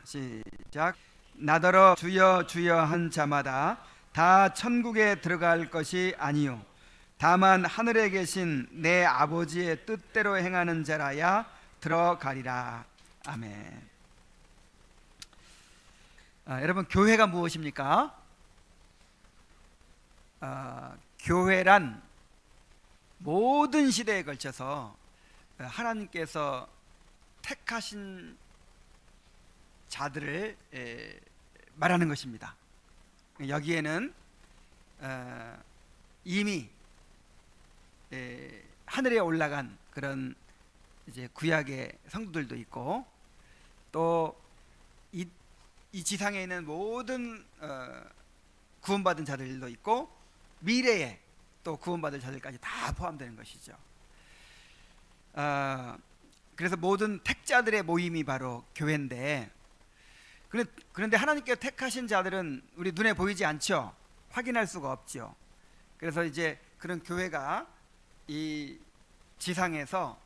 시작. 나더러 주여 주여 한 자마다 다 천국에 들어갈 것이 아니요 다만 하늘에 계신 내 아버지의 뜻대로 행하는 자라야 들어가리라. 아멘. 여러분, 교회가 무엇입니까? 교회란 모든 시대에 걸쳐서 하나님께서 택하신 자들을 말하는 것입니다. 여기에는 이미 하늘에 올라간 그런 이제 구약의 성도들도 있고, 또 이 지상에 있는 모든 구원받은 자들도 있고, 미래에 또 구원받을 자들까지 다 포함되는 것이죠. 그래서 모든 택자들의 모임이 바로 교회인데, 그런데 하나님께서 택하신 자들은 우리 눈에 보이지 않죠. 확인할 수가 없죠. 그래서 이제 그런 교회가 이 지상에서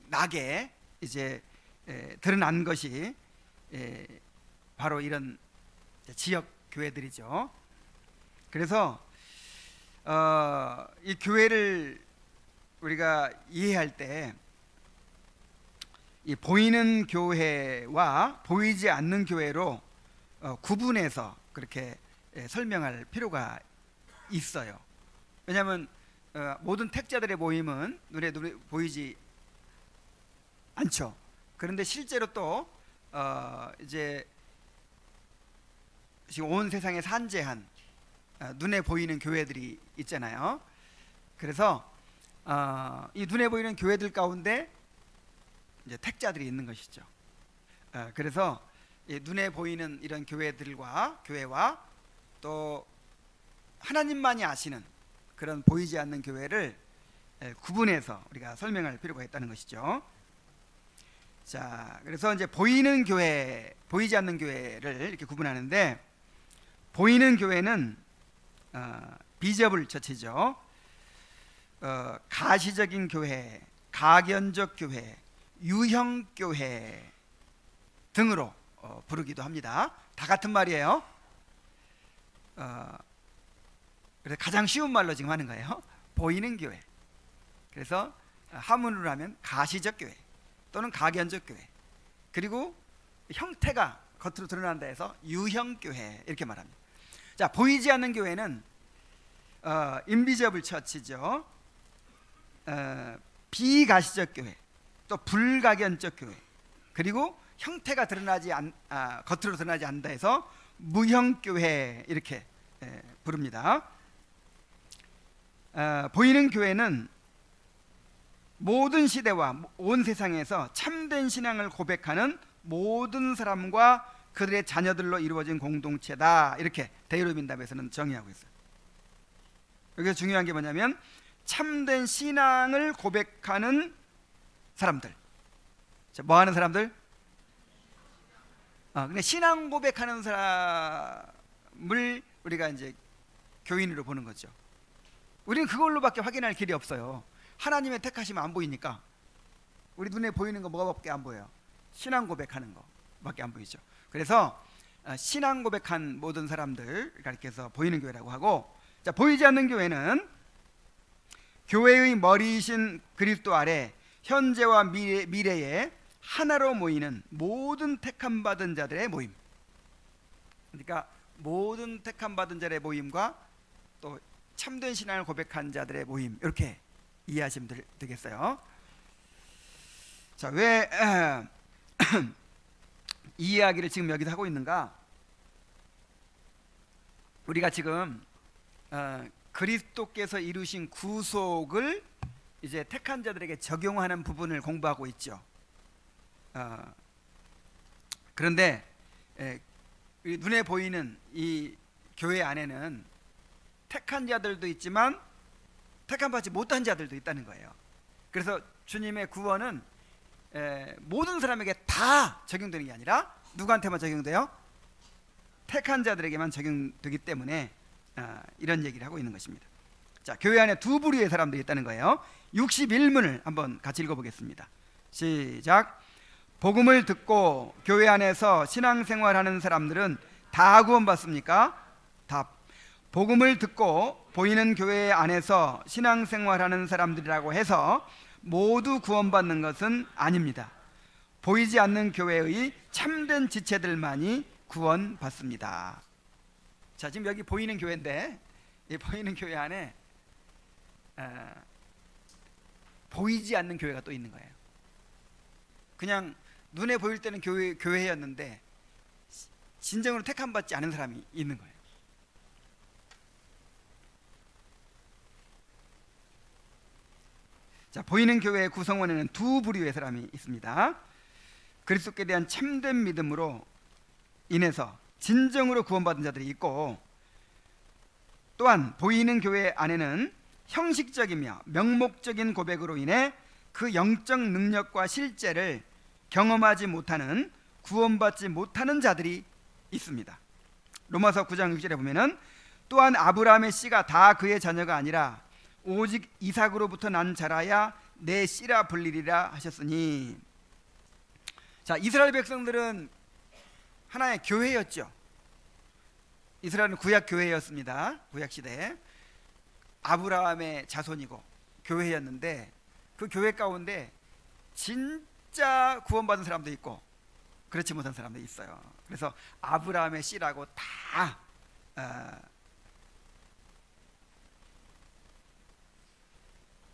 드러나게 이제 드러난 것이 바로 이런 지역 교회들이죠. 그래서 이 교회를 우리가 이해할 때 이 보이는 교회와 보이지 않는 교회로 구분해서 그렇게 설명할 필요가 있어요. 왜냐하면 모든 택자들의 모임은 눈에 보이지 않죠. 그런데 실제로 또 이제 지금 온 세상에 산재한 눈에 보이는 교회들이 있잖아요. 그래서 이 눈에 보이는 교회들 가운데 이제 택자들이 있는 것이죠. 그래서 눈에 보이는 이런 교회와 또 하나님만이 아시는 그런 보이지 않는 교회를 구분해서 우리가 설명할 필요가 있다는 것이죠. 자, 그래서 이제 보이는 교회, 보이지 않는 교회를 이렇게 구분하는데, 보이는 교회는 비저블 처치죠. 가시적인 교회, 가견적 교회, 유형 교회 등으로 부르기도 합니다. 다 같은 말이에요. 그래서 가장 쉬운 말로 지금 하는 거예요. 보이는 교회. 그래서 한문으로 하면 가시적 교회 또는 가견적 교회, 그리고 형태가 겉으로 드러난다 해서 유형 교회 이렇게 말합니다. 자, 보이지 않는 교회는 인비저블 처치죠. 비가시적 교회, 또 불가견적 교회, 그리고 형태가 겉으로 드러나지 않는다 해서 무형 교회 이렇게 부릅니다. 보이는 교회는 모든 시대와 온 세상에서 참된 신앙을 고백하는 모든 사람과 그들의 자녀들로 이루어진 공동체다, 이렇게 데이로빈답에서는 정의하고 있어요. 여기서 중요한 게 뭐냐면 참된 신앙을 고백하는 사람들. 자, 뭐 하는 사람들? 근데 신앙 고백하는 사람을 우리가 이제 교인으로 보는 거죠. 우리는 그걸로밖에 확인할 길이 없어요. 하나님의 택하시면 안 보이니까. 우리 눈에 보이는 거 뭐가밖에 안 보여요? 신앙 고백하는 거밖에 안 보이죠. 그래서 신앙 고백한 모든 사람들 이렇게 해서 보이는 교회라고 하고, 자, 보이지 않는 교회는 교회의 머리이신 그리스도 아래 현재와 미래에 하나로 모이는 모든 택함 받은 자들의 모임. 그러니까 모든 택함 받은 자들의 모임과 또 참된 신앙을 고백한 자들의 모임, 이렇게 이해하시면 되겠어요. 자, 왜 이 이야기를 지금 여기서 하고 있는가? 우리가 지금 그리스도께서 이루신 구속을 이제 택한 자들에게 적용하는 부분을 공부하고 있죠. 그런데 눈에 보이는 이 교회 안에는 택한 자들도 있지만 택함 받지 못한 자들도 있다는 거예요. 그래서 주님의 구원은 모든 사람에게 다 적용되는 게 아니라 누구한테만 적용돼요? 택한 자들에게만 적용되기 때문에 이런 얘기를 하고 있는 것입니다. 자, 교회 안에 두 부류의 사람들이 있다는 거예요. 61문을 한번 같이 읽어보겠습니다. 시작. 복음을 듣고 교회 안에서 신앙생활하는 사람들은 다 구원받습니까? 답. 복음을 듣고 보이는 교회 안에서 신앙생활하는 사람들이라고 해서 모두 구원받는 것은 아닙니다. 보이지 않는 교회의 참된 지체들만이 구원받습니다. 자, 지금 여기 보이는 교회인데 이 보이는 교회 안에 보이지 않는 교회가 또 있는 거예요. 그냥 눈에 보일 때는 교회였는데 진정으로 택함받지 않은 사람이 있는 거예요. 자, 보이는 교회의 구성원에는 두 부류의 사람이 있습니다. 그리스도께 대한 참된 믿음으로 인해서 진정으로 구원받은 자들이 있고, 또한 보이는 교회 안에는 형식적이며 명목적인 고백으로 인해 그 영적 능력과 실제를 경험하지 못하는, 구원받지 못하는 자들이 있습니다. 로마서 9장 6절에 보면은 또한 아브라함의 씨가 다 그의 자녀가 아니라 오직 이삭으로부터 난 자라야 내 씨라 불리리라 하셨으니. 자, 이스라엘 백성들은 하나의 교회였죠. 이스라엘은 구약 교회였습니다. 구약 시대에 아브라함의 자손이고 교회였는데, 그 교회 가운데 진짜 구원받은 사람도 있고 그렇지 못한 사람도 있어요. 그래서 아브라함의 씨라고 다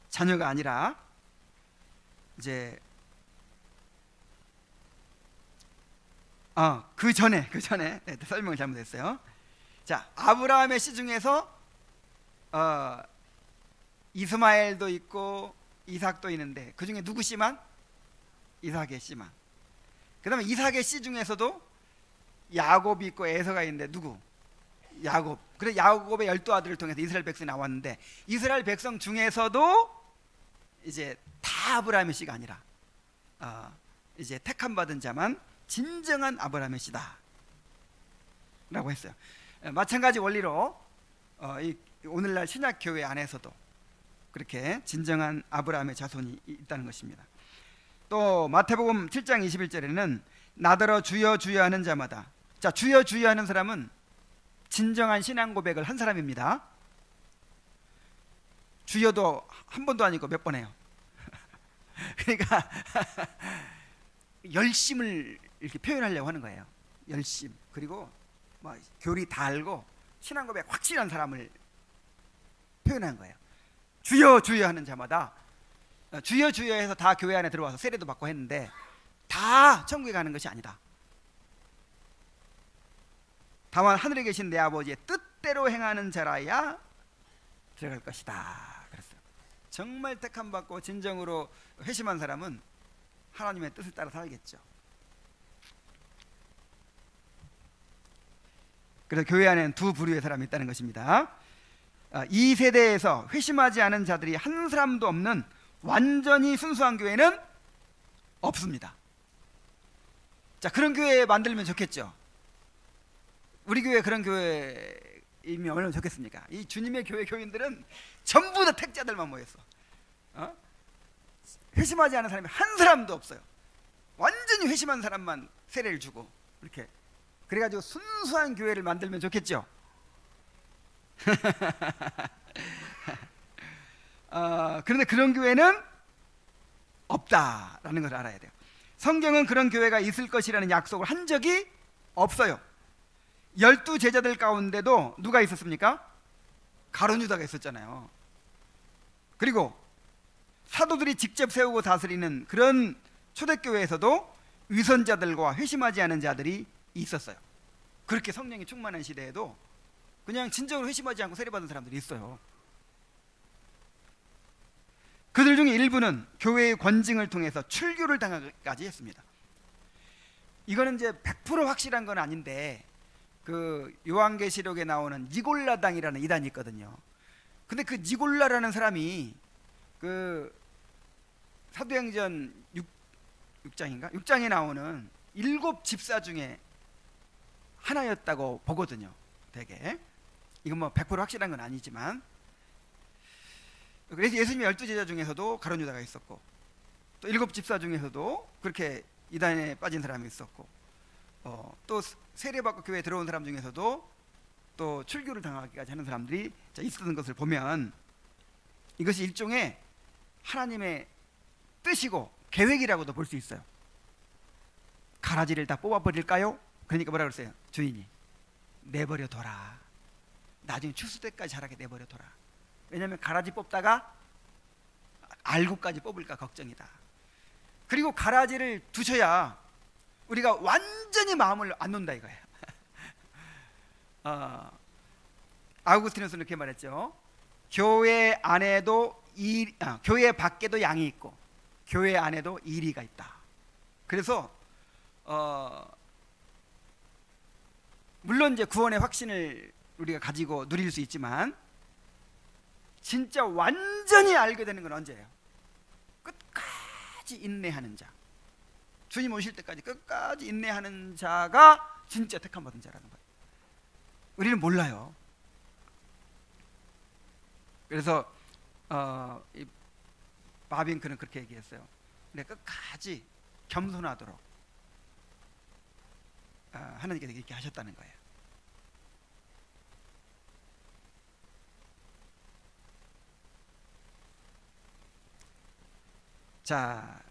자녀가 아니라 이제 그 전에 설명을 잘못했어요. 자, 아브라함의 씨 중에서 이스마엘도 있고 이삭도 있는데 그 중에 누구 씨만? 이삭의 씨만. 그 다음에 이삭의 씨 중에서도 야곱이 있고 에서가 있는데 누구? 야곱. 그래, 야곱의 12아들을 통해서 이스라엘 백성이 나왔는데, 이스라엘 백성 중에서도 이제 다 아브라함의 씨가 아니라 이제 택함 받은 자만 진정한 아브라함의 씨다 라고 했어요. 마찬가지 원리로 이 오늘날 신약교회 안에서도 그렇게 진정한 아브라함의 자손이 있다는 것입니다. 또 마태복음 7장 21절에는 나더러 주여 주여 하는 자마다, 자, 주여 주여 하는 사람은 진정한 신앙 고백을 한 사람입니다. 주여도 한 번도 아니고 몇 번 해요. 그러니까 열심을 이렇게 표현하려고 하는 거예요. 열심. 그리고 뭐 교리 다 알고 신앙 고백 확실한 사람을 표현한 거예요. 주여 주여 하는 자마다, 주여 주여 해서 다 교회 안에 들어와서 세례도 받고 했는데 다 천국에 가는 것이 아니다. 다만 하늘에 계신 내 아버지의 뜻대로 행하는 자라야 들어갈 것이다 그랬어요. 정말 택함 받고 진정으로 회심한 사람은 하나님의 뜻을 따라 살겠죠. 그래서 교회 안에는 두 부류의 사람이 있다는 것입니다. 이 세대에서 회심하지 않은 자들이 한 사람도 없는 완전히 순수한 교회는 없습니다. 자, 그런 교회 만들면 좋겠죠. 우리 교회 그런 교회이면 얼마나 좋겠습니까? 이 주님의 교회 교인들은 전부 다 택자들만 모였어. 회심하지 않은 사람이 한 사람도 없어요. 완전히 회심한 사람만 세례를 주고 이렇게, 그래가지고 순수한 교회를 만들면 좋겠죠. 그런데 그런 교회는 없다라는 걸 알아야 돼요. 성경은 그런 교회가 있을 것이라는 약속을 한 적이 없어요. 12 제자들 가운데도 누가 있었습니까? 가룟 유다가 있었잖아요. 그리고 사도들이 직접 세우고 다스리는 그런 초대교회에서도 위선자들과 회심하지 않은 자들이 있었어요. 그렇게 성령이 충만한 시대에도 그냥 진정으로 회심하지 않고 세례받은 사람들이 있어요. 그들 중에 일부는 교회의 권징을 통해서 출교를 당하기까지 했습니다. 이거는 이제 100% 확실한 건 아닌데, 그 요한계시록에 나오는 니골라당이라는 이단이 있거든요. 근데 그 니골라라는 사람이 그 사도행전 6장인가? 6장에 나오는 7 집사 중에 하나였다고 보거든요. 되게 이건 뭐 100% 확실한 건 아니지만, 그래서 예수님의 12 제자 중에서도 가룟 유다가 있었고 또 7 집사 중에서도 그렇게 이단에 빠진 사람이 있었고, 또 세례받고 교회에 들어온 사람 중에서도 또 출교를 당하기까지 하는 사람들이 있었던 것을 보면 이것이 일종의 하나님의 뜻이고 계획이라고도 볼 수 있어요. 가라지를 다 뽑아버릴까요? 그러니까 뭐라 그랬어요? 주인이 내버려둬라. 나중에 추수 때까지 자라게 내버려둬라. 왜냐하면 가라지 뽑다가 알구까지 뽑을까 걱정이다. 그리고 가라지를 두셔야 우리가 완전히 마음을 안 놓는다 이거예요. 아우구스티누스는 이렇게 말했죠. 교회 안에도 교회 밖에도 양이 있고 교회 안에도 이리가 있다. 그래서 물론 이제 구원의 확신을 우리가 가지고 누릴 수 있지만 진짜 완전히 알게 되는 건 언제예요? 끝까지 인내하는 자, 주님 오실 때까지 끝까지 인내하는 자가 진짜 택함 받은 자라는 거예요. 우리는 몰라요. 그래서 이 바빙크는 그렇게 얘기했어요. 근데 끝까지 겸손하도록 하나님께서 이렇게 하셨다는 거예요. 자,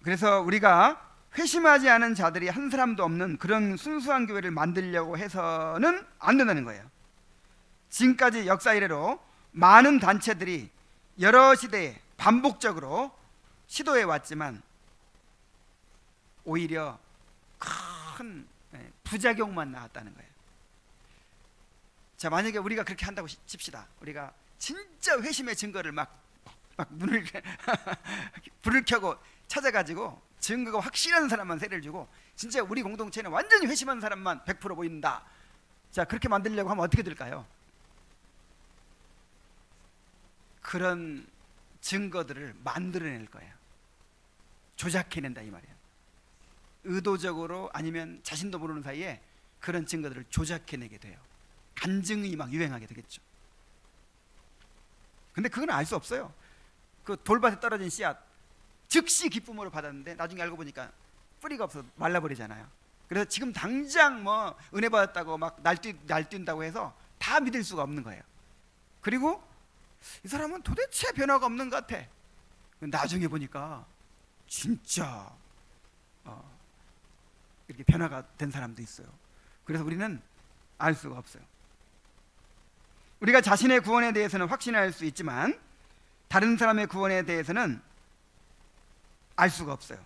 그래서 우리가 회심하지 않은 자들이 한 사람도 없는 그런 순수한 교회를 만들려고 해서는 안 된다는 거예요. 지금까지 역사 이래로 많은 단체들이 여러 시대에 반복적으로 시도해 왔지만 오히려 큰 부작용만 나왔다는 거예요. 자, 만약에 우리가 그렇게 한다고 칩시다. 우리가 진짜 회심의 증거를 막 눈을 불을 켜고 찾아가지고 증거가 확실한 사람만 세례를 주고 진짜 우리 공동체는 완전히 회심한 사람만 100% 보인다. 자, 그렇게 만들려고 하면 어떻게 될까요? 그런 증거들을 만들어낼 거예요. 조작해낸다 이 말이에요. 의도적으로 아니면 자신도 모르는 사이에 그런 증거들을 조작해내게 돼요. 간증이 막 유행하게 되겠죠. 근데 그건 알 수 없어요. 그 돌밭에 떨어진 씨앗 즉시 기쁨으로 받았는데 나중에 알고 보니까 뿌리가 없어서 말라버리잖아요. 그래서 지금 당장 뭐 은혜 받았다고 막 날뛴다고 해서 다 믿을 수가 없는 거예요. 그리고 이 사람은 도대체 변화가 없는 것 같아. 나중에 보니까 진짜 이렇게 변화가 된 사람도 있어요. 그래서 우리는 알 수가 없어요. 우리가 자신의 구원에 대해서는 확신할 수 있지만 다른 사람의 구원에 대해서는 알 수가 없어요.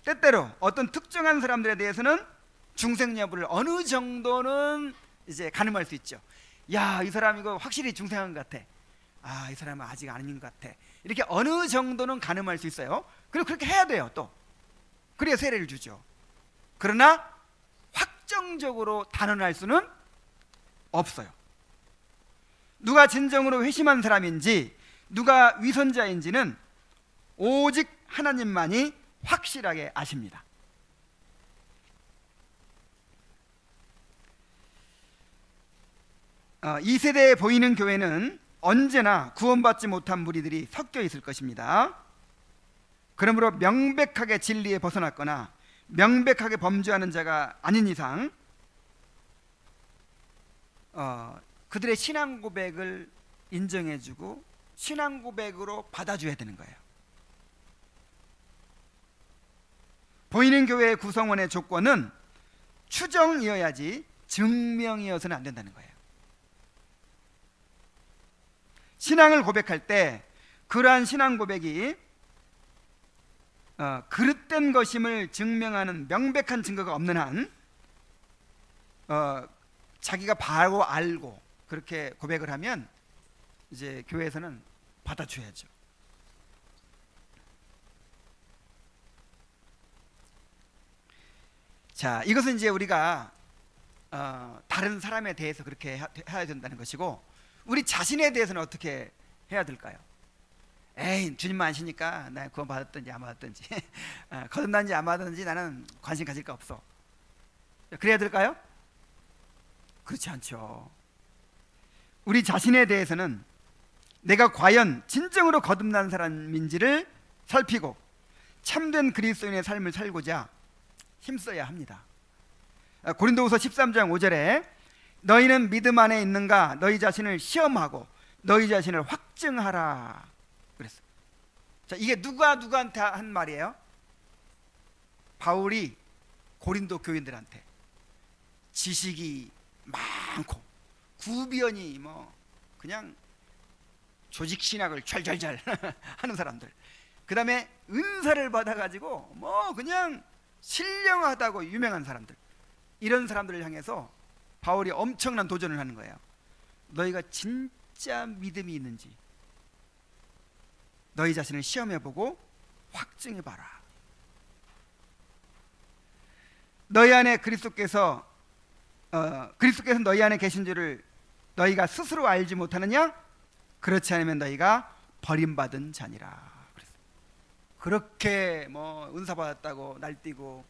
때때로 어떤 특정한 사람들에 대해서는 중생 여부를 어느 정도는 이제 가늠할 수 있죠. 야, 이 사람 이거 확실히 중생한 것 같아. 아, 이 사람은 아직 아닌 것 같아. 이렇게 어느 정도는 가늠할 수 있어요. 그리고 그렇게 해야 돼요. 또 그래야 세례를 주죠. 그러나 확정적으로 단언할 수는 없어요. 누가 진정으로 회심한 사람인지 누가 위선자인지는 오직 하나님만이 확실하게 아십니다. 이 세대에 보이는 교회는 언제나 구원받지 못한 무리들이 섞여 있을 것입니다. 그러므로 명백하게 진리에 벗어났거나 명백하게 범죄하는 자가 아닌 이상 그들의 신앙 고백을 인정해주고 신앙 고백으로 받아줘야 되는 거예요. 보이는 교회의 구성원의 조건은 추정이어야지 증명이어서는 안 된다는 거예요. 신앙을 고백할 때 그러한 신앙 고백이 그릇된 것임을 증명하는 명백한 증거가 없는 한 자기가 바로 알고 그렇게 고백을 하면 이제 교회에서는 받아줘야죠. 자, 이것은 이제 우리가 다른 사람에 대해서 그렇게 해야 된다는 것이고 우리 자신에 대해서는 어떻게 해야 될까요? 에이, 주님만 아시니까 나 구원 받았든지 안 받았든지 거듭난지 안 받았든지 나는 관심 가질 거 없어. 그래야 될까요? 그렇지 않죠. 우리 자신에 대해서는 내가 과연 진정으로 거듭난 사람인지를 살피고 참된 그리스도인의 삶을 살고자 힘써야 합니다. 고린도후서 13장 5절에 너희는 믿음 안에 있는가 너희 자신을 시험하고 너희 자신을 확증하라 그랬어요. 자, 이게 누구한테 한 말이에요? 바울이 고린도 교인들한테 지식이 많고 구변이 뭐 그냥 조직신학을 촤촤촤 하는 사람들, 그 다음에 은사를 받아가지고 뭐 그냥 신령하다고 유명한 사람들, 이런 사람들을 향해서 바울이 엄청난 도전을 하는 거예요. 너희가 진짜 믿음이 있는지 너희 자신을 시험해보고 확증해봐라. 너희 안에 그리스도께서 너희 안에 계신 줄을 너희가 스스로 알지 못하느냐? 그렇지 않으면 너희가 버림받은 자니라. 그렇게 뭐 은사 받았다고 날뛰고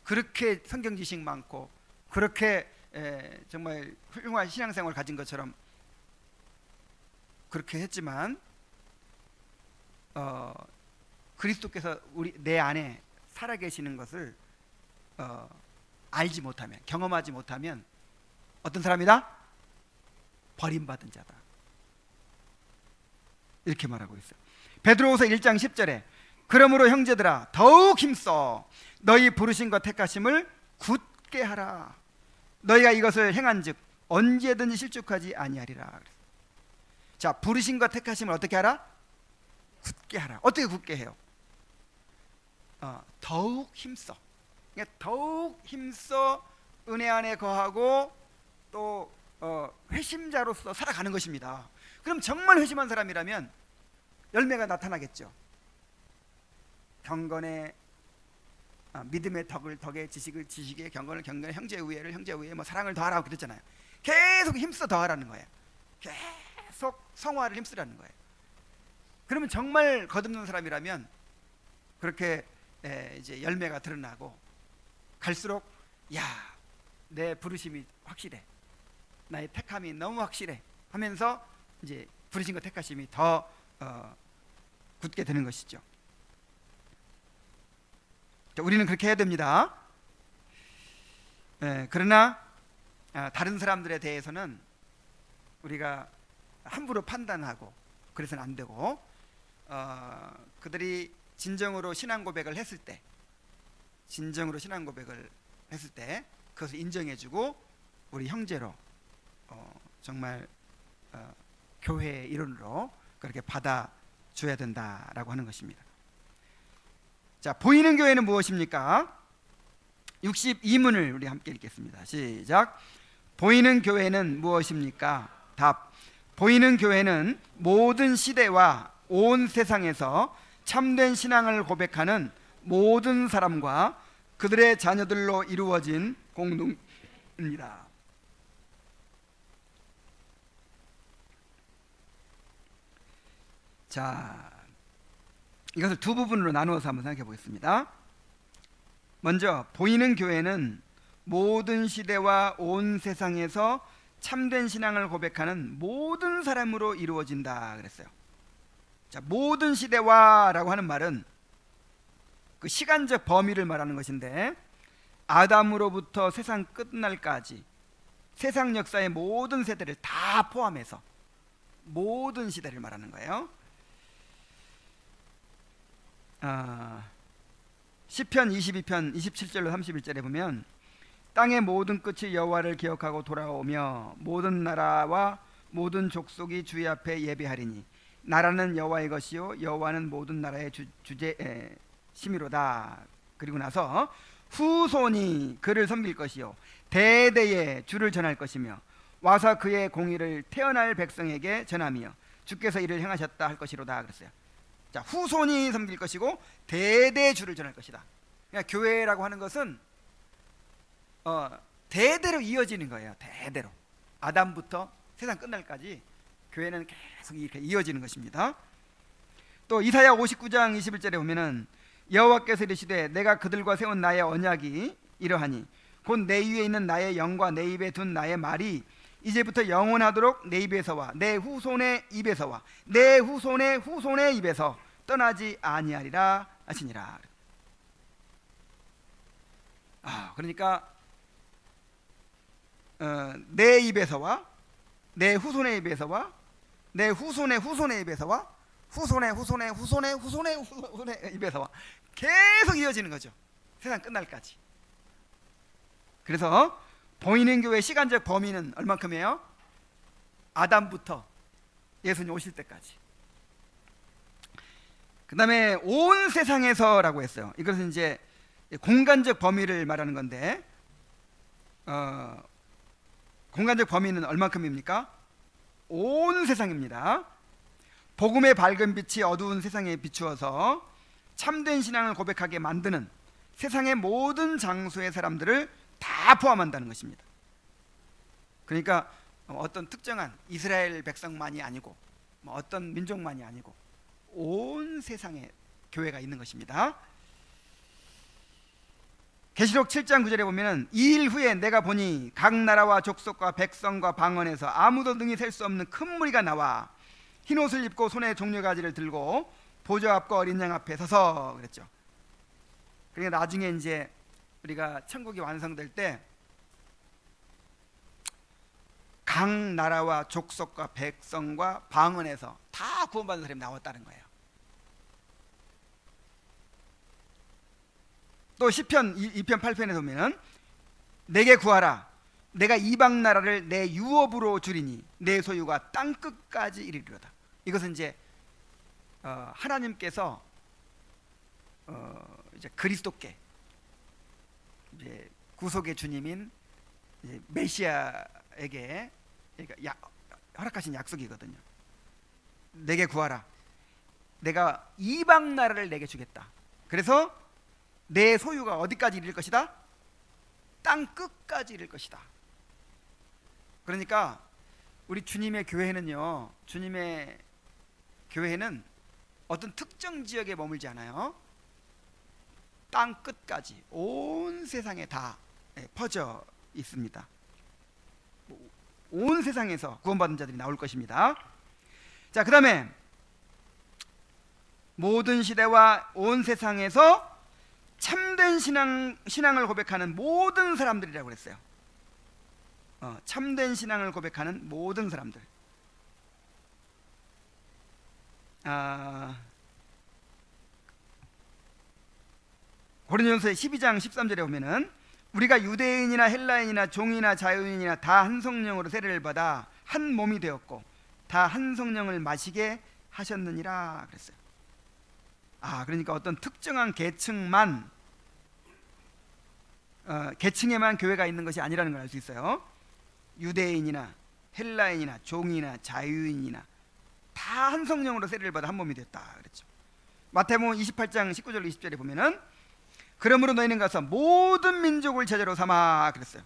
그렇게 성경 지식 많고 그렇게 정말 훌륭한 신앙생활을 가진 것처럼 그렇게 했지만 그리스도께서 내 안에 살아계시는 것을 알지 못하면, 경험하지 못하면 어떤 사람이다? 버림받은 자다. 이렇게 말하고 있어요. 베드로후서 1장 10절에 그러므로 형제들아 더욱 힘써 너희 부르심과 택하심을 굳게 하라. 너희가 이것을 행한즉 언제든지 실족하지 아니하리라. 자, 부르심과 택하심을 어떻게 하라? 굳게 하라. 어떻게 굳게 해요? 더욱 힘써. 그러니까 더욱 힘써 은혜 안에 거하고 또 회심자로서 살아가는 것입니다. 그럼 정말 회심한 사람이라면 열매가 나타나겠죠. 경건의 믿음의 덕에 지식을 지식에, 경건을 경건에, 형제 우애를 형제 우애에, 뭐 사랑을 더하라고 그랬잖아요. 계속 힘써 더하라는 거예요. 계속 성화를 힘쓰라는 거예요. 그러면 정말 거듭난 사람이라면 그렇게 이제 열매가 드러나고 갈수록 내 부르심이 확실해, 나의 택함이 너무 확실해 하면서 이제 부르심과 택하심이 더 굳게 되는 것이죠. 우리는 그렇게 해야 됩니다. 그러나 다른 사람들에 대해서는 우리가 함부로 판단하고 그래서는 안 되고, 그들이 진정으로 신앙 고백을 했을 때 그것을 인정해주고 우리 형제로 정말 교회의 일원으로 그렇게 받아줘야 된다라고 하는 것입니다. 자, 보이는 교회는 무엇입니까? 62문을 우리 함께 읽겠습니다. 시작. 보이는 교회는 무엇입니까? 답. 보이는 교회는 모든 시대와 온 세상에서 참된 신앙을 고백하는 모든 사람과 그들의 자녀들로 이루어진 공동입니다. 자, 이것을 두 부분으로 나누어서 한번 생각해 보겠습니다. 먼저 보이는 교회는 모든 시대와 온 세상에서 참된 신앙을 고백하는 모든 사람으로 이루어진다 그랬어요. 자, 모든 시대와 라고 하는 말은 그 시간적 범위를 말하는 것인데, 아담으로부터 세상 끝날까지 세상 역사의 모든 세대를 다 포함해서 모든 시대를 말하는 거예요. 시편 22편 27절로 31절에 보면 땅의 모든 끝이 여호와를 기억하고 돌아오며 모든 나라와 모든 족속이 주의 앞에 예배하리니 나라는 여호와의 것이요 여호와는 모든 나라의 주제심이로다. 그리고 나서 후손이 그를 섬길 것이요 대대에 주를 전할 것이며 와서 그의 공의를 태어날 백성에게 전하며 주께서 이를 행하셨다 할 것이로다 그랬어요. 자, 후손이 섬길 것이고 대대 주를 전할 것이다. 그러니까 교회라고 하는 것은 대대로 이어지는 거예요. 대대로 아담부터 세상 끝날까지 교회는 계속 이렇게 이어지는 것입니다. 또 이사야 59장 21절에 보면은 여호와께서 이르시되 내가 그들과 세운 나의 언약이 이러하니 곧 내 위에 있는 나의 영과 내 입에 둔 나의 말이 이제부터 영원하도록 내 입에서와 내 후손의 입에서와 내 후손의 후손의 입에서 떠나지 아니하리라 하시니라. 그러니까 내 입에서와 내 후손의 입에서와 내 후손의 후손의 입에서와 후손의 후손의 후손의 후손의 후손의 입에서와 계속 이어지는 거죠. 세상 끝날까지. 그래서 보이는 교회 시간적 범위는 얼만큼이에요? 아담부터 예수님 오실 때까지. 그 다음에 온 세상에서라고 했어요. 이것은 이제 공간적 범위를 말하는 건데, 공간적 범위는 얼만큼입니까? 온 세상입니다. 복음의 밝은 빛이 어두운 세상에 비추어서 참된 신앙을 고백하게 만드는 세상의 모든 장소의 사람들을 다 포함한다는 것입니다. 그러니까 어떤 특정한 이스라엘 백성만이 아니고 어떤 민족만이 아니고 온 세상에 교회가 있는 것입니다. 계시록 7장 9절에 보면은 이 일 후에 내가 보니 각 나라와 족속과 백성과 방언에서 아무도 능히 셀 수 없는 큰 무리가 나와 흰 옷을 입고 손에 종려가지를 들고 보좌 앞과 어린 양 앞에 서서 그랬죠. 그러니까 나중에 이제 우리가 천국이 완성될 때 각 나라와 족속과 백성과 방언에서 다 구원받은 사람이 나왔다는 거예요. 또 시편 2편 8편에 보면은 내게 구하라 내가 이방 나라를 내 유업으로 주리니 내 소유가 땅 끝까지 이르리로다. 이것은 이제 하나님께서 이제 그리스도께 이제 구속의 주님인 이제 메시아에게 그러니까 허락하신 약속이거든요. 내게 구하라 내가 이방 나라를 내게 주겠다. 그래서 내 소유가 어디까지 이를 것이다? 땅 끝까지 이를 것이다. 그러니까 우리 주님의 교회는요, 주님의 교회는 어떤 특정 지역에 머물지 않아요. 땅 끝까지 온 세상에 다 퍼져 있습니다. 온 세상에서 구원받은 자들이 나올 것입니다. 자, 그 다음에 모든 시대와 온 세상에서 참된 신앙을 고백하는 모든 사람들이라고 그랬어요. 참된 신앙을 고백하는 모든 사람들. 고린도전서 12장 13절에 보면은 우리가 유대인이나 헬라인이나 종이나 자유인이나 다 한 성령으로 세례를 받아 한 몸이 되었고 다 한 성령을 마시게 하셨느니라 그랬어요. 그러니까 어떤 특정한 계층만 계층에만 교회가 있는 것이 아니라는 걸 알 수 있어요. 유대인이나 헬라인이나 종이나 자유인이나 다 한 성령으로 세례를 받아 한 몸이 됐다 그랬죠. 마태복음 28장 19절 20절에 보면은 그러므로 너희는 가서 모든 민족을 제자로 삼아 그랬어요.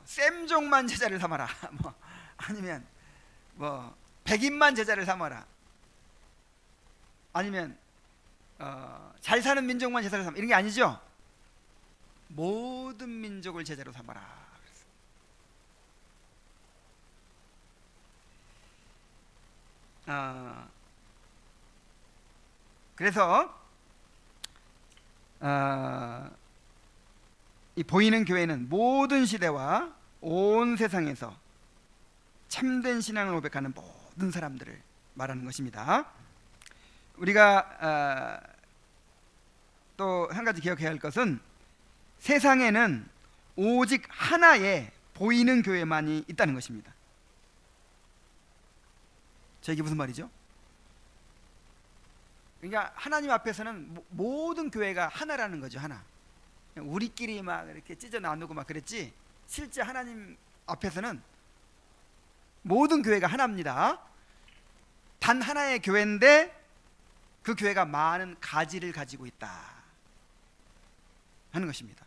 셈종만 제자를 삼아라 아니면 백인만 제자를 삼아라 아니면 잘 사는 민족만 제자로 삼아 이런 게 아니죠. 모든 민족을 제자로 삼아라. 그래서 이 보이는 교회는 모든 시대와 온 세상에서 참된 신앙을 고백하는 모든 사람들을 말하는 것입니다. 우리가 또 한 가지 기억해야 할 것은 세상에는 오직 하나의 보이는 교회만이 있다는 것입니다. 자, 이게 무슨 말이죠? 그러니까 하나님 앞에서는 모든 교회가 하나라는 거죠. 하나. 우리끼리 막 이렇게 찢어 나누고 막 그랬지 실제 하나님 앞에서는 모든 교회가 하나입니다. 단 하나의 교회인데 그 교회가 많은 가지를 가지고 있다 하는 것입니다.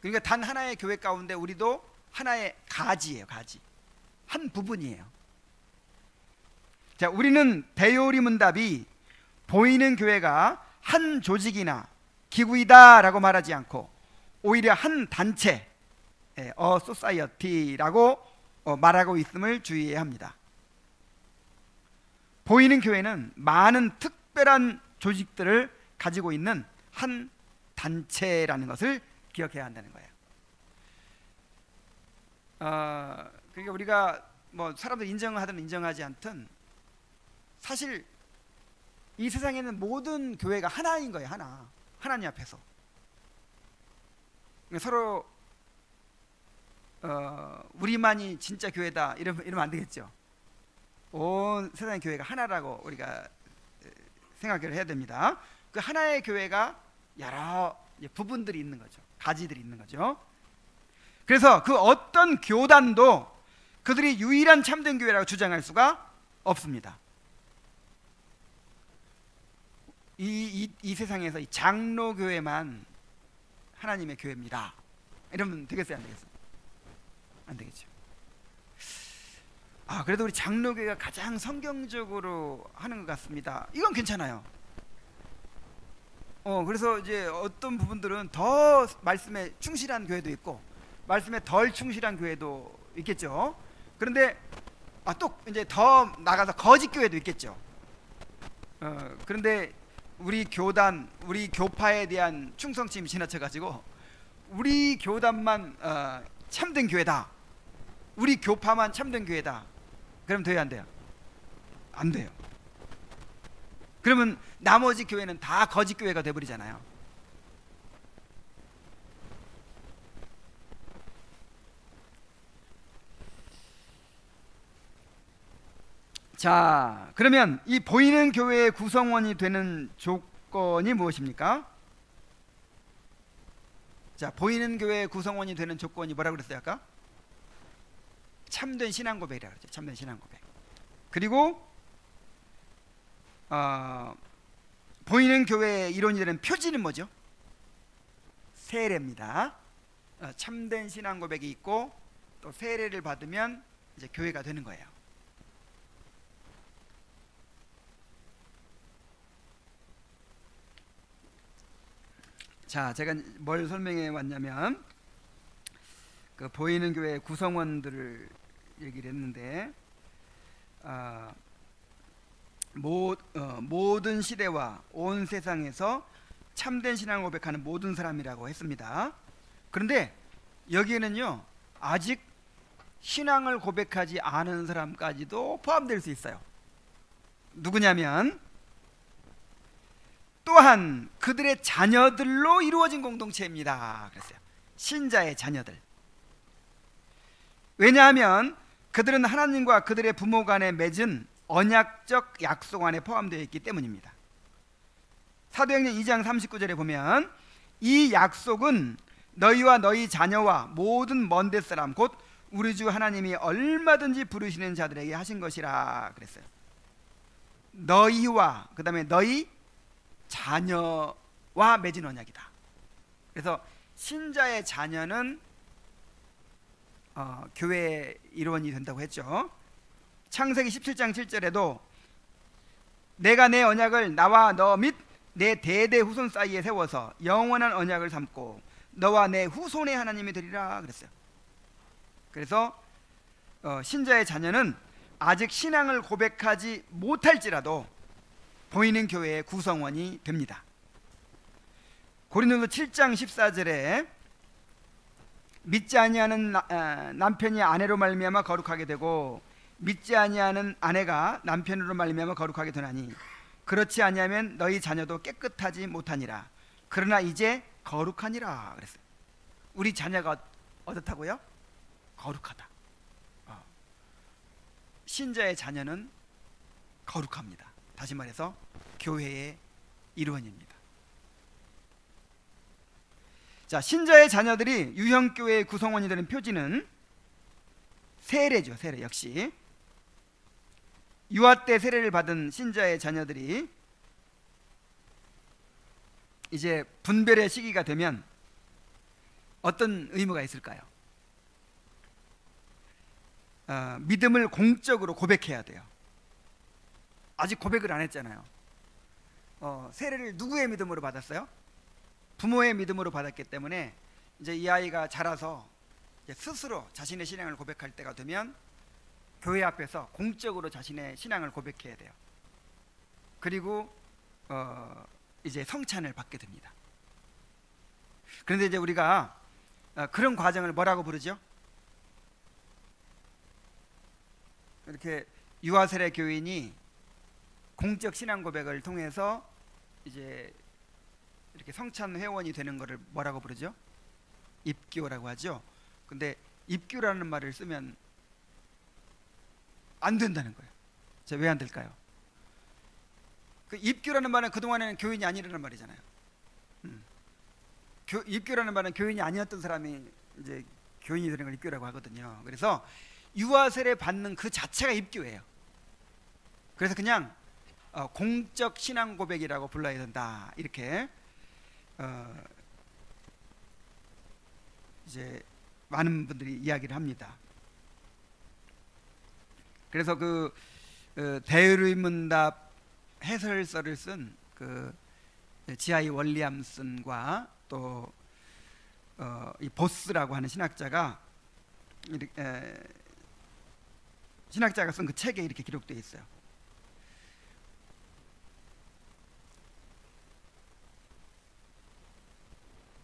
그러니까 단 하나의 교회 가운데 우리도 하나의 가지예요. 가지 한 부분이에요. 자, 우리는 대요리문답이 보이는 교회가 한 조직이나 기구이다 라고 말하지 않고 오히려 한 단체, 소사이어티라고 말하고 있음을 주의해야 합니다. 보이는 교회는 많은 특별한 조직들을 가지고 있는 한 단체라는 것을 기억해야 한다는 거예요. 그러니까 우리가 뭐 사람들 인정하든 인정하지 않든 사실 이 세상에는 모든 교회가 하나인 거예요. 하나님 앞에서. 그러니까 서로 우리만이 진짜 교회다 이러면 안 되겠죠. 온 세상의 교회가 하나라고 우리가 생각을 해야 됩니다. 그 하나의 교회가 여러 부분들이 있는 거죠. 가지들이 있는 거죠. 그래서 그 어떤 교단도 그들이 유일한 참된 교회라고 주장할 수가 없습니다. 이 세상에서 이 장로교회만 하나님의 교회입니다. 이러면 되겠어요, 안 되겠어요? 안 되겠죠. 그래도 우리 장로교회가 가장 성경적으로 하는 것 같습니다. 이건 괜찮아요. 그래서 이제 어떤 부분들은 더 말씀에 충실한 교회도 있고 말씀에 덜 충실한 교회도 있겠죠. 그런데 또 이제 더 나가서 거짓 교회도 있겠죠. 그런데 우리 교단, 우리 교파에 대한 충성심이 지나쳐가지고 우리 교단만 참된 교회다, 우리 교파만 참된 교회다, 그럼 돼요, 안 돼요? 안 돼요. 그러면 나머지 교회는 다 거짓 교회가 돼버리잖아요. 자, 그러면 이 보이는 교회의 구성원이 되는 조건이 무엇입니까? 자, 보이는 교회의 구성원이 되는 조건이 뭐라고 그랬어요 아까? 참된 신앙 고백이라고 그랬죠. 참된 신앙 고백. 그리고 보이는 교회의 이론이 되는 표지는 뭐죠? 세례입니다. 참된 신앙 고백이 있고 또 세례를 받으면 이제 교회가 되는 거예요. 자, 제가 뭘 설명해 왔냐면 그 보이는 교회 구성원들을 얘기를 했는데 모든 시대와 온 세상에서 참된 신앙을 고백하는 모든 사람이라고 했습니다. 그런데 여기에는요 아직 신앙을 고백하지 않은 사람까지도 포함될 수 있어요. 누구냐면 또한 그들의 자녀들로 이루어진 공동체입니다. 그랬어요. 신자의 자녀들. 왜냐하면 그들은 하나님과 그들의 부모 간에 맺은 언약적 약속 안에 포함되어 있기 때문입니다. 사도행전 2장 39절에 보면 이 약속은 너희와 너희 자녀와 모든 먼데 사람 곧 우리 주 하나님이 얼마든지 부르시는 자들에게 하신 것이라 그랬어요. 너희와 그 다음에 너희 자녀와 맺은 언약이다. 그래서 신자의 자녀는 교회의 일원이 된다고 했죠. 창세기 17장 7절에도 내가 내 언약을 나와 너 및 내 대대 후손 사이에 세워서 영원한 언약을 삼고 너와 내 후손의 하나님이 되리라 그랬어요. 그래서 신자의 자녀는 아직 신앙을 고백하지 못할지라도 보이는 교회의 구성원이 됩니다. 고린도서 7장 14절에 믿지 아니하는 남편이 아내로 말미암아 거룩하게 되고 믿지 아니하는 아내가 남편으로 말미암아 거룩하게 되나니 그렇지 아니하면 너희 자녀도 깨끗하지 못하니라. 그러나 이제 거룩하니라 그랬어요. 우리 자녀가 어떻다고요? 거룩하다. 신자의 자녀는 거룩합니다. 다시 말해서 교회의 일원입니다. 자, 신자의 자녀들이 유형교회의 구성원이 되는 표지는 세례죠. 세례 역시 유아 때 세례를 받은 신자의 자녀들이 이제 분별의 시기가 되면 어떤 의무가 있을까요? 믿음을 공적으로 고백해야 돼요. 아직 고백을 안 했잖아요. 세례를 누구의 믿음으로 받았어요? 부모의 믿음으로 받았기 때문에 이제 이 아이가 자라서 이제 스스로 자신의 신앙을 고백할 때가 되면 교회 앞에서 공적으로 자신의 신앙을 고백해야 돼요. 그리고 이제 성찬을 받게 됩니다. 그런데 이제 우리가 그런 과정을 뭐라고 부르죠? 이렇게 유아세례 교인이 공적 신앙 고백을 통해서 이제 이렇게 성찬 회원이 되는 것을 뭐라고 부르죠? 입교라고 하죠. 근데 입교라는 말을 쓰면 안 된다는 거예요. 왜 안 될까요? 그 입교라는 말은 그동안에는 교인이 아니라는 말이잖아요. 입교라는 말은 교인이 아니었던 사람이 이제 교인이 되는 걸 입교라고 하거든요. 그래서 유아세례 받는 그 자체가 입교예요. 그래서 그냥 공적 신앙 고백이라고 불러야 된다, 이렇게 이제 많은 분들이 이야기를 합니다. 그래서 그 대의문답 해설서를 쓴 그 지하이 월리암슨과 또 이 보스라고 하는 신학자가 쓴 그 책에 이렇게 기록되어 있어요.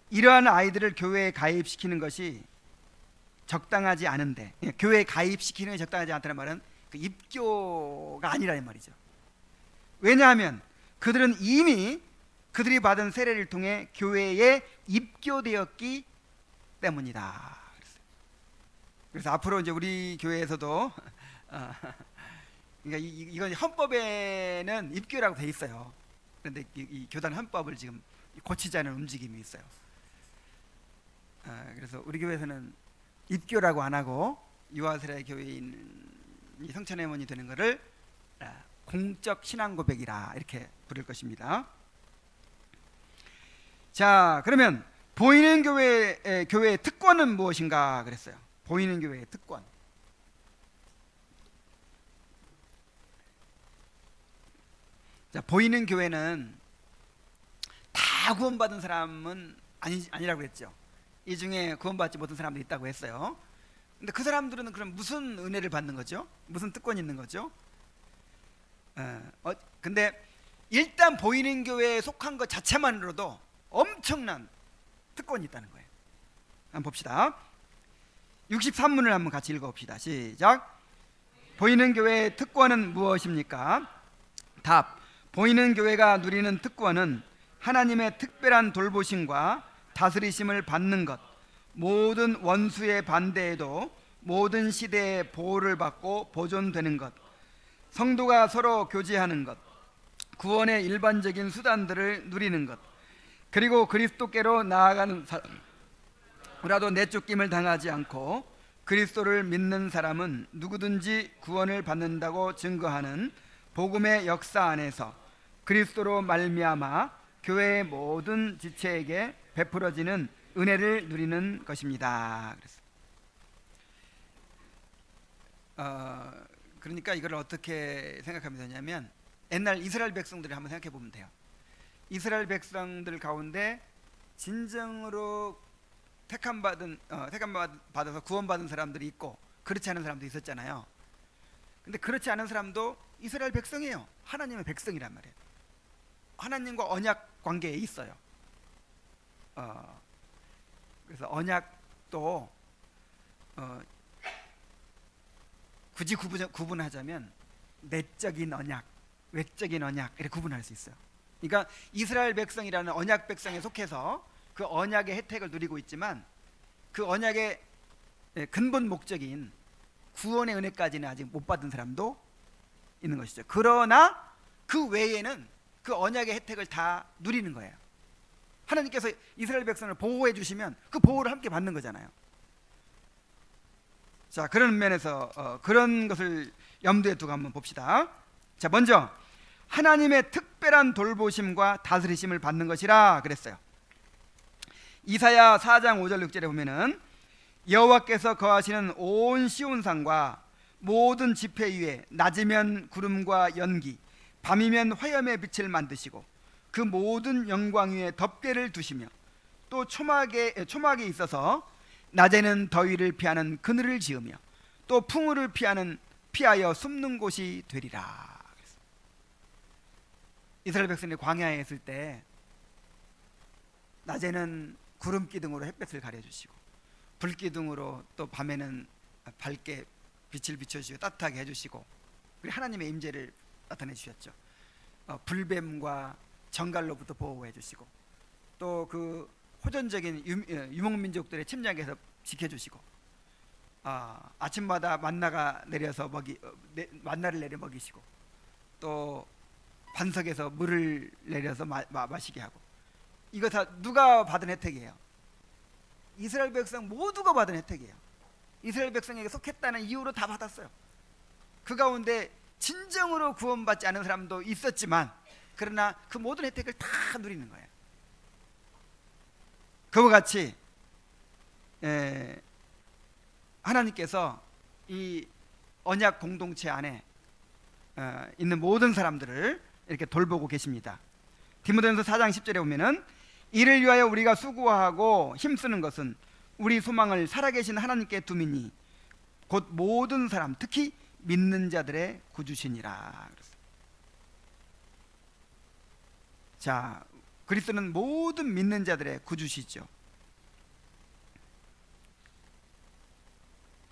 이러한 아이들을 교회에 가입시키는 것이 적당하지 않은데, 교회에 가입시키는 것이 적당하지 않다는 말은 그 입교가 아니라는 말이죠. 왜냐하면 그들은 이미 그들이 받은 세례를 통해 교회에 입교되었기 때문이다. 그래서 앞으로 이제 우리 교회에서도 그러니까 이건 헌법에는 입교라고 돼 있어요. 그런데 이 교단 헌법을 지금 고치자는 움직임이 있어요. 그래서 우리 교회에서는 입교라고 안 하고 유아세례 교인이 성찬회원이 되는 것을 공적 신앙 고백이라 이렇게 부를 것입니다. 자, 그러면 보이는 교회의 특권은 무엇인가 그랬어요. 보이는 교회의 특권. 자, 보이는 교회는 다 구원받은 사람은 아니라고 했죠. 이 중에 구원받지 못한 사람도 있다고 했어요. 근데 그 사람들은 그럼 무슨 은혜를 받는 거죠? 무슨 특권이 있는 거죠? 근데 일단 보이는 교회에 속한 것 자체만으로도 엄청난 특권이 있다는 거예요. 한번 봅시다. 63문을 한번 같이 읽어봅시다. 시작. 보이는 교회의 특권은 무엇입니까? 답. 보이는 교회가 누리는 특권은 하나님의 특별한 돌보심과 다스리심을 받는 것, 모든 원수의 반대에도 모든 시대의 보호를 받고 보존되는 것, 성도가 서로 교제하는 것, 구원의 일반적인 수단들을 누리는 것, 그리고 그리스도께로 나아가는 사람이라도 내쫓김을 당하지 않고 그리스도를 믿는 사람은 누구든지 구원을 받는다고 증거하는 복음의 역사 안에서 그리스도로 말미암아 교회의 모든 지체에게 베풀어지는 은혜를 누리는 것입니다. 그러니까 이걸 어떻게 생각하면 되냐면, 옛날 이스라엘 백성들을 한번 생각해 보면 돼요. 이스라엘 백성들 가운데 진정으로 택함 받아서 구원받은 사람들이 있고 그렇지 않은 사람도 있었잖아요. 근데 그렇지 않은 사람도 이스라엘 백성이에요. 하나님의 백성이란 말이에요. 하나님과 언약 관계에 있어요. 그래서 언약도 굳이 구분하자면 내적인 언약, 외적인 언약 이렇게 구분할 수 있어요. 그러니까 이스라엘 백성이라는 언약 백성에 속해서 그 언약의 혜택을 누리고 있지만 그 언약의 근본 목적인 구원의 은혜까지는 아직 못 받은 사람도 있는 것이죠. 그러나 그 외에는 그 언약의 혜택을 다 누리는 거예요. 하나님께서 이스라엘 백성을 보호해 주시면 그 보호를 함께 받는 거잖아요. 자, 그런 면에서 그런 것을 염두에 두고 한번 봅시다. 자, 먼저 하나님의 특별한 돌보심과 다스리심을 받는 것이라 그랬어요. 이사야 4장 5절 6절에 보면은 여호와께서 거하시는 온 시온산과 모든 지폐 위에 낮이면 구름과 연기, 밤이면 화염의 빛을 만드시고 그 모든 영광 위에 덮개를 두시며 또 초막에 있어서 낮에는 더위를 피하는 그늘을 지으며 또 풍우를 피하여 숨는 곳이 되리라. 이스라엘 백성이 광야에 있을 때 낮에는 구름 기둥으로 햇볕을 가려주시고 불 기둥으로 또 밤에는 밝게 빛을 비춰주시고 따뜻하게 해주시고, 그리고 하나님의 임재를 나타내 주셨죠. 불뱀과 정갈로부터 보호해 주시고, 또 그 호전적인 유목민족들의 침략에서 지켜주시고, 아침마다 만나가 내려서 만나를 내려 먹이시고, 또 반석에서 물을 내려서 마시게 하고, 이거 다 누가 받은 혜택이에요? 이스라엘 백성 모두가 받은 혜택이에요. 이스라엘 백성에게 속했다는 이유로 다 받았어요. 그 가운데 진정으로 구원받지 않은 사람도 있었지만, 그러나 그 모든 혜택을 다 누리는 거예요. 그와 같이 하나님께서 이 언약 공동체 안에 있는 모든 사람들을 이렇게 돌보고 계십니다. 디모데전서 4장 10절에 보면은 이를 위하여 우리가 수고하고 힘쓰는 것은 우리 소망을 살아계신 하나님께 두미니 곧 모든 사람, 특히 믿는 자들의 구주시니라. 자, 그리스도는 모든 믿는 자들의 구주시죠.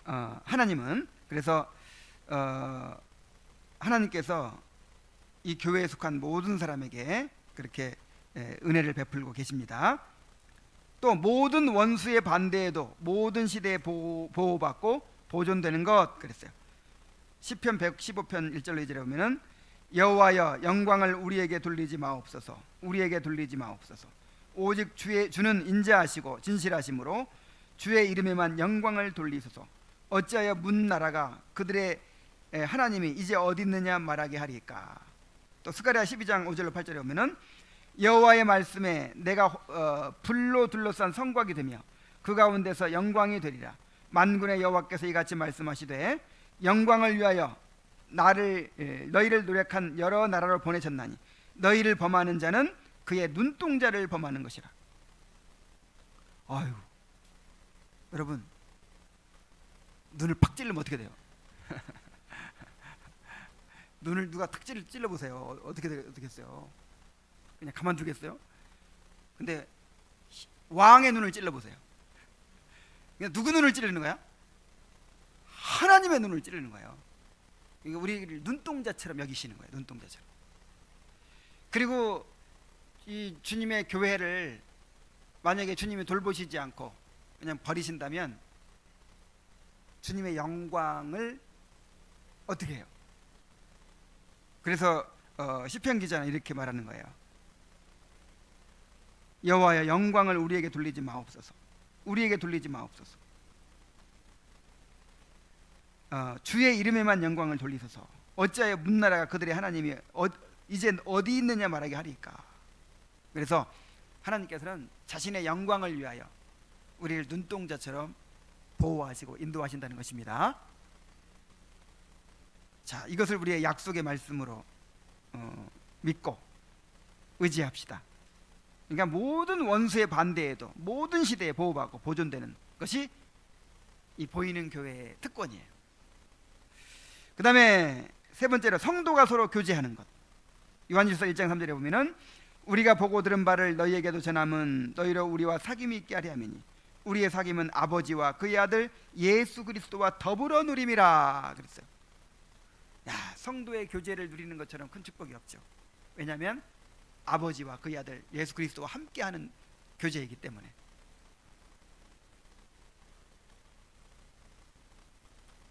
하나님은 그래서 하나님께서 이 교회에 속한 모든 사람에게 그렇게 은혜를 베풀고 계십니다. 또 모든 원수의 반대에도 모든 시대에 보호받고 보존되는 것 그랬어요. 시편 115편 1절로 2절에 보면은 여호와여 영광을 우리에게 돌리지 마옵소서. 우리에게 돌리지 마옵소서. 오직 주는 인자하시고 진실하심으로 주의 이름에만 영광을 돌리소서. 어찌하여 문 나라가 그들의 하나님이 이제 어디 있느냐 말하게 하리까. 또 스가랴 12장 5절로 8절에 보면은 여호와의 말씀에 내가 불로 둘러싼 성곽이 되며 그 가운데서 영광이 되리라. 만군의 여호와께서 이같이 말씀하시되 영광을 위하여 너희를 노력한 여러 나라로 보내셨나니 너희를 범하는 자는 그의 눈동자를 범하는 것이라. 아유, 여러분, 눈을 팍 찔르면 어떻게 돼요? 눈을 누가 탁 찔러보세요. 어떻게 되겠어요? 그냥 가만두겠어요? 근데 왕의 눈을 찔러보세요. 그냥 누구 눈을 찌르는 거야? 하나님의 눈을 찌르는 거예요. 우리를 눈동자처럼 여기시는 거예요. 눈동자처럼. 그리고 이 주님의 교회를 만약에 주님이 돌보시지 않고 그냥 버리신다면 주님의 영광을 어떻게 해요? 그래서 시편 기자는 이렇게 말하는 거예요. 여호와여 영광을 우리에게 돌리지 마옵소서. 우리에게 돌리지 마옵소서. 주의 이름에만 영광을 돌리소서. 어찌하여 문나라가 그들의 하나님이 이제 어디 있느냐 말하게 하리까. 그래서 하나님께서는 자신의 영광을 위하여 우리를 눈동자처럼 보호하시고 인도하신다는 것입니다. 자, 이것을 우리의 약속의 말씀으로 믿고 의지합시다. 그러니까 모든 원수의 반대에도 모든 시대에 보호받고 보존되는 것이 이 보이는 교회의 특권이에요. 그 다음에 세 번째로 성도가 서로 교제하는 것. 요한일서 1장 3절에 보면은 우리가 보고 들은 바를 너희에게도 전함은 너희로 우리와 사귐이 있게 하려 함이니 우리의 사귐은 아버지와 그의 아들 예수 그리스도와 더불어 누림이라 그랬어요. 야, 성도의 교제를 누리는 것처럼 큰 축복이 없죠. 왜냐하면 아버지와 그의 아들 예수 그리스도와 함께하는 교제이기 때문에.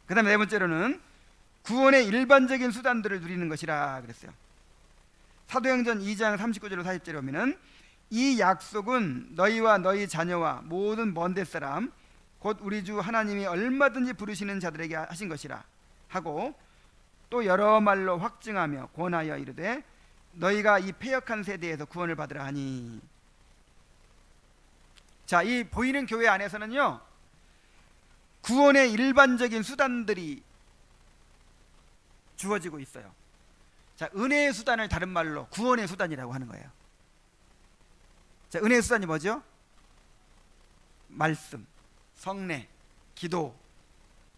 그 다음에 네 번째로는 구원의 일반적인 수단들을 누리는 것이라 그랬어요. 사도행전 2장 39절로 40절에 보면은 이 약속은 너희와 너희 자녀와 모든 먼데 사람 곧 우리 주 하나님이 얼마든지 부르시는 자들에게 하신 것이라 하고 또 여러 말로 확증하며 권하여 이르되 너희가 이 패역한 세대에서 구원을 받으라 하니. 자, 이 보이는 교회 안에서는요 구원의 일반적인 수단들이 주어지고 있어요. 자, 은혜의 수단을 다른 말로 구원의 수단이라고 하는 거예요. 자, 은혜의 수단이 뭐죠? 말씀, 성례, 기도와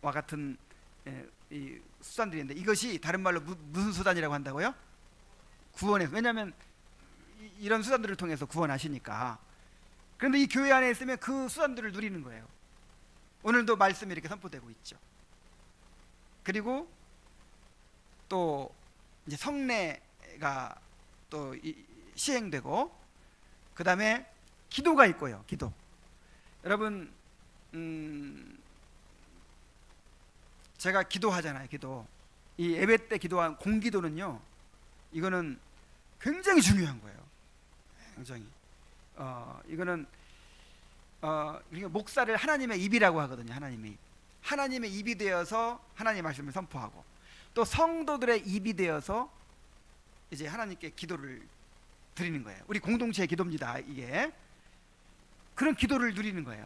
같은 이 수단들이 있는데, 이것이 다른 말로 무슨 수단이라고 한다고요? 구원에서. 왜냐하면 이런 수단들을 통해서 구원하시니까. 그런데 이 교회 안에 있으면 그 수단들을 누리는 거예요. 오늘도 말씀이 이렇게 선포되고 있죠. 그리고 또 이제 성례가 또 시행되고, 그 다음에 기도가 있고요. 기도. 여러분, 제가 기도하잖아요. 기도. 이 예배 때 기도한 공기도는요, 이거는 굉장히 중요한 거예요. 굉장히. 이거는 그러니까 목사를 하나님의 입이라고 하거든요. 하나님의 입. 하나님의 입이 되어서 하나님의 말씀을 선포하고, 또 성도들의 입이 되어서 이제 하나님께 기도를 드리는 거예요. 우리 공동체의 기도입니다. 이게 그런 기도를 누리는 거예요.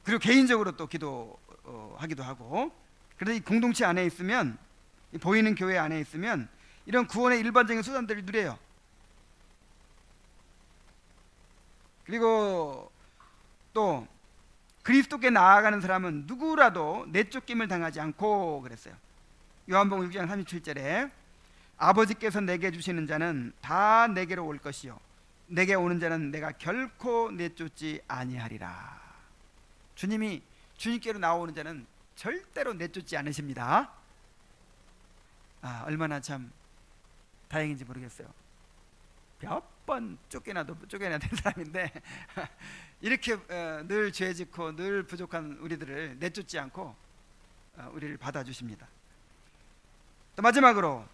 그리고 개인적으로 또 기도하기도 하고. 그래서 이 공동체 안에 있으면, 이 보이는 교회 안에 있으면 이런 구원의 일반적인 수단들을 누려요. 그리고 또 그리스도께 나아가는 사람은 누구라도 내쫓김을 당하지 않고 그랬어요. 요한복음 6장 37절에 아버지께서 내게 주시는 자는 다 내게로 올 것이요 내게 오는 자는 내가 결코 내쫓지 아니하리라. 주님이 주님께로 나오는 자는 절대로 내쫓지 않으십니다. 얼마나 참 다행인지 모르겠어요. 몇 번 쫓겨나야 된 사람인데 이렇게 늘 죄짓고 늘 부족한 우리들을 내쫓지 않고 우리를 받아주십니다. 또 마지막으로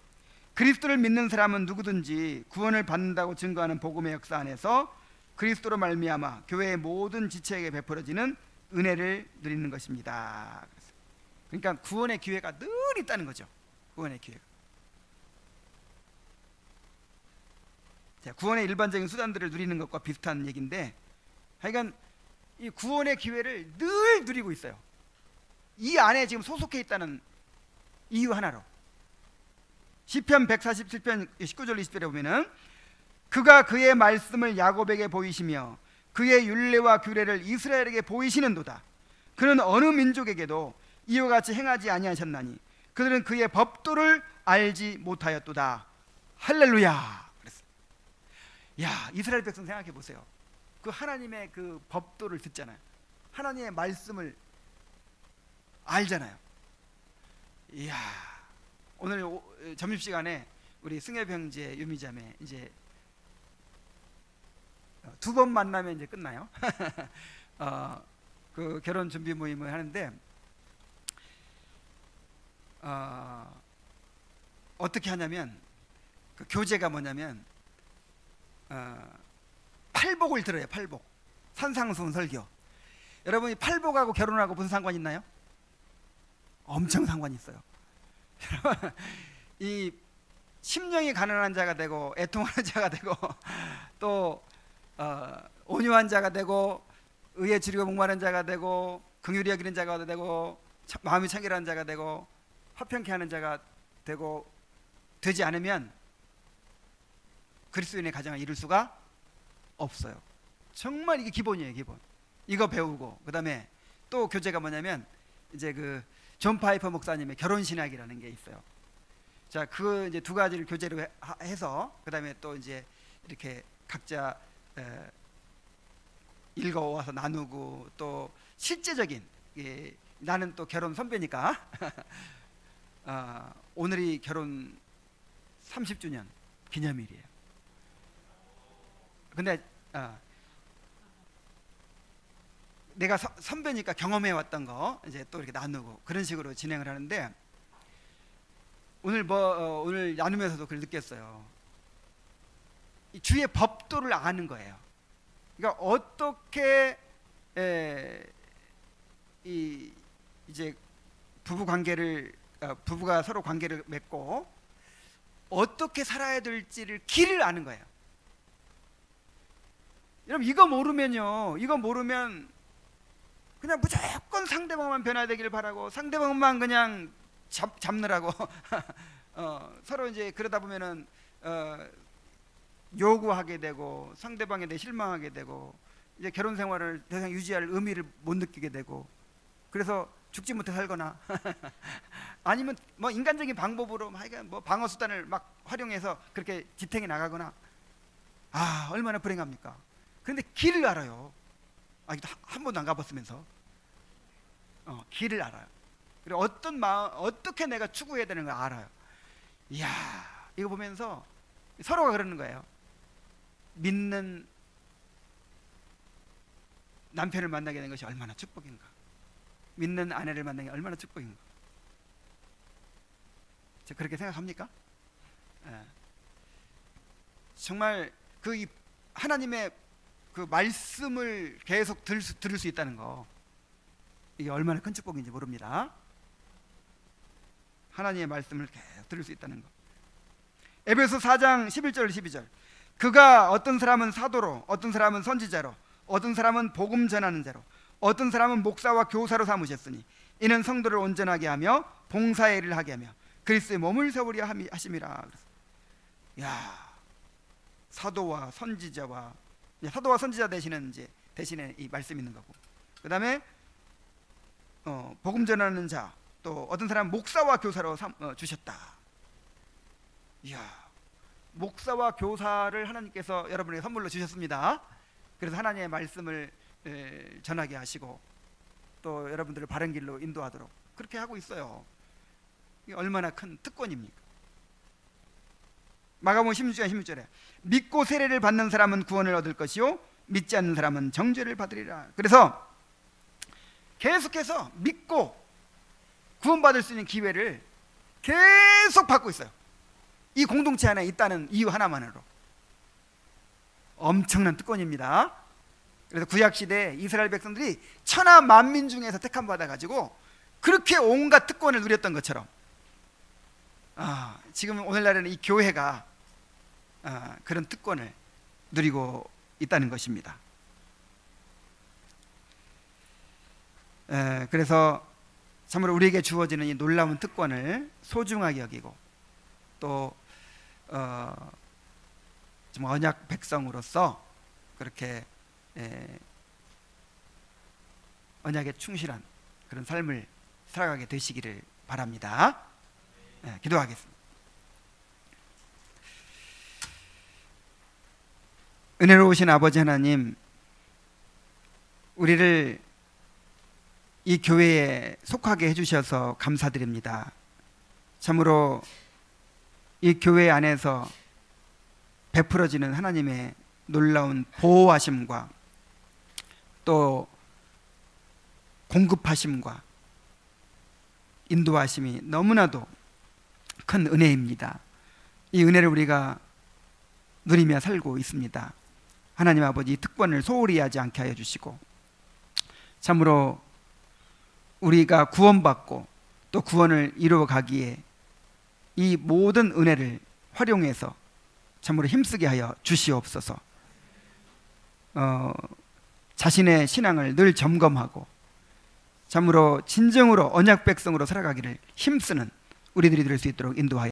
그리스도를 믿는 사람은 누구든지 구원을 받는다고 증거하는 복음의 역사 안에서 그리스도로 말미암아 교회의 모든 지체에게 베풀어지는 은혜를 누리는 것입니다. 그러니까 구원의 기회가 늘 있다는 거죠. 구원의 기회가. 자, 구원의 일반적인 수단들을 누리는 것과 비슷한 얘기인데, 하여간 이 구원의 기회를 늘 누리고 있어요. 이 안에 지금 소속해 있다는 이유 하나로. 시편 147편 19절 20절에 보면은 그가 그의 말씀을 야곱에게 보이시며 그의 율례와 규례를 이스라엘에게 보이시는도다. 그는 어느 민족에게도 이와 같이 행하지 아니하셨나니 그들은 그의 법도를 알지 못하였도다. 할렐루야. 그랬어요. 야, 이스라엘 백성 생각해 보세요. 그 하나님의 그 법도를 듣잖아요. 하나님의 말씀을 알잖아요. 이야, 오늘 점심시간에 우리 승엽 형제 유미자매 이제 두 번 만나면 이제 끝나요. 그 결혼 준비 모임을 하는데 어떻게 하냐면 그 교재가 뭐냐면 팔복을 들어요. 팔복. 산상수훈 설교. 여러분이 팔복하고 결혼하고 무슨 상관 있나요? 엄청 상관이 있어요. 이 심령이 가난한 자가 되고 애통하는 자가 되고 또 온유한 자가 되고 의에 주리고 목마른 자가 되고 긍휼히 여기는 자가 되고 마음이 청결한 자가 되고 화평케 하는 자가 되고 되지 않으면 그리스도인의 가정을 이룰 수가 없어요. 정말 이게 기본이에요. 기본. 이거 배우고 그 다음에 또 교재가 뭐냐면 이제 그 존 파이퍼 목사님의 결혼 신학이라는 게 있어요. 자, 그 이제 두 가지를 교재로 해서 그 다음에 또 이제 이렇게 각자 읽어와서 나누고 또 실제적인 나는 또 결혼 선배니까 오늘이 결혼 30주년 기념일이에요. 근데 내가 선배니까 경험해 왔던 거 이제 또 이렇게 나누고 그런 식으로 진행을 하는데 오늘 나누면서도 그걸 느꼈어요. 이 주의 법도를 아는 거예요. 그러니까 어떻게 이제 부부가 서로 관계를 맺고 어떻게 살아야 될지를 길을 아는 거예요. 여러분 이거 모르면 그냥 무조건 상대방만 변화되기를 바라고 상대방만 그냥 잡느라고 서로 이제 그러다 보면은 요구하게 되고 상대방에 대해 실망하게 되고 이제 결혼 생활을 더 이상 유지할 의미를 못 느끼게 되고, 그래서 죽지 못해 살거나 아니면 뭐 인간적인 방법으로 뭐 방어 수단을 막 활용해서 그렇게 지탱해 나가거나, 아 얼마나 불행합니까? 그런데 길을 알아요. 한 번도 안 가봤으면서 길을 알아요. 그리고 어떻게 내가 추구해야 되는 걸 알아요. 이야, 이거 보면서 서로가 그러는 거예요. 믿는 남편을 만나게 된 것이 얼마나 축복인가, 믿는 아내를 만나는 게 얼마나 축복인가. 저 그렇게 생각합니까? 예. 정말 그 하나님의 그 말씀을 계속 들을 수 있다는 거, 이게 얼마나 큰 축복인지 모릅니다. 하나님의 말씀을 계속 들을 수 있다는 거. 에베소 4장 11절 12절. 그가 어떤 사람은 사도로, 어떤 사람은 선지자로, 어떤 사람은 복음 전하는 자로, 어떤 사람은 목사와 교사로 삼으셨으니 이는 성도를 온전하게 하며 봉사의 일을 하게 하며 그리스도의 몸을 세우려 하심이라. 야, 사도와 선지자 대신에 이 말씀 있는 거고, 그 다음에 복음 전하는 자, 또 어떤 사람은 목사와 교사로 주셨다. 이야, 목사와 교사를 하나님께서 여러분에게 선물로 주셨습니다. 그래서 하나님의 말씀을 전하게 하시고 또 여러분들을 바른 길로 인도하도록 그렇게 하고 있어요. 이게 얼마나 큰 특권입니까? 마가복음 16장 16절에 믿고 세례를 받는 사람은 구원을 얻을 것이요 믿지 않는 사람은 정죄를 받으리라. 그래서 계속해서 믿고 구원받을 수 있는 기회를 계속 받고 있어요. 이 공동체 안에 있다는 이유 하나만으로 엄청난 특권입니다. 그래서 구약시대 이스라엘 백성들이 천하 만민 중에서 택함 받아가지고 그렇게 온갖 특권을 누렸던 것처럼, 지금 오늘날에는 이 교회가 그런 특권을 누리고 있다는 것입니다. 그래서 참으로 우리에게 주어지는 이 놀라운 특권을 소중하게 여기고 또 좀 언약 백성으로서 그렇게 언약에 충실한 그런 삶을 살아가게 되시기를 바랍니다. 기도하겠습니다. 은혜로우신 아버지 하나님, 우리를 이 교회에 속하게 해주셔서 감사드립니다. 참으로 이 교회 안에서 베풀어지는 하나님의 놀라운 보호하심과 또 공급하심과 인도하심이 너무나도 큰 은혜입니다. 이 은혜를 우리가 누리며 살고 있습니다. 하나님 아버지, 이 특권을 소홀히 하지 않게 하여 주시고 참으로 우리가 구원받고 또 구원을 이루어가기에 이 모든 은혜를 활용해서 참으로 힘쓰게 하여 주시옵소서. 자신의 신앙을 늘 점검하고 참으로 진정으로 언약 백성으로 살아가기를 힘쓰는 우리들이 될 수 있도록 인도하여